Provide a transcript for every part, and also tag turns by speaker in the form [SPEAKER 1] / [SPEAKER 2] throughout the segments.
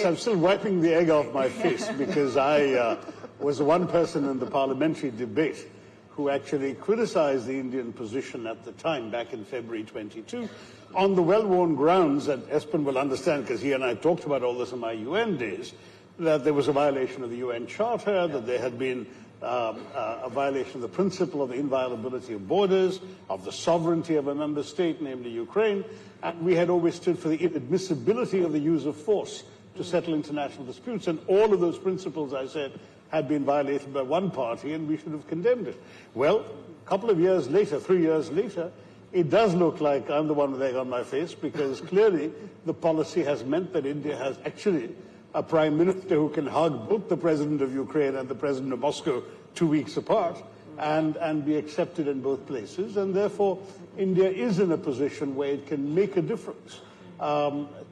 [SPEAKER 1] I'm still wiping the egg off my face because I was the one person in the parliamentary debate who actually criticized the Indian position at the time, back in February 22, on the well-worn grounds that Espen will understand, because he and I talked about all this in my UN days, that there was a violation of the UN Charter, that there had been a violation of the principle of the inviolability of borders, of the sovereignty of a member state, namely Ukraine, and we had always stood for the inadmissibility of the use of force to settle international disputes, and all of those principles, I said, had been violated by one party, and we should have condemned it. Well, a couple of years later, 3 years later, it does look like I'm the one with egg on my face, because clearly the policy has meant that India has actually a prime minister who can hug both the president of Ukraine and the president of Moscow 2 weeks apart and be accepted in both places, and therefore India is in a position where it can make a difference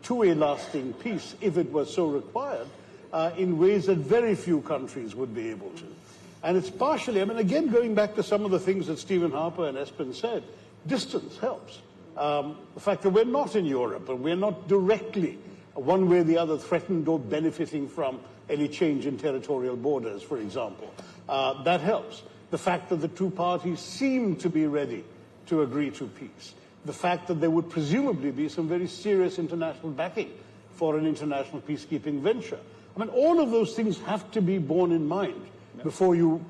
[SPEAKER 1] to a lasting peace, if it was so required, in ways that very few countries would be able to. And it's partially, I mean, again, going back to some of the things that Stephen Harper and Espen said, distance helps. The fact that we're not in Europe and we're not directly, one way or the other, threatened or benefiting from any change in territorial borders, for example, that helps. The fact that the two parties seem to be ready to agree to peace. The fact that there would presumably be some very serious international backing for an international peacekeeping venture. I mean, all of those things have to be borne in mind before you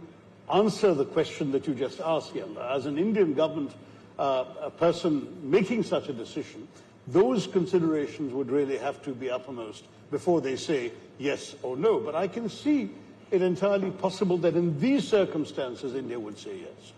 [SPEAKER 1] answer the question that you just asked here. As an Indian government a person making such a decision, those considerations would really have to be uppermost before they say yes or no. But I can see it entirely possible that in these circumstances, India would say yes.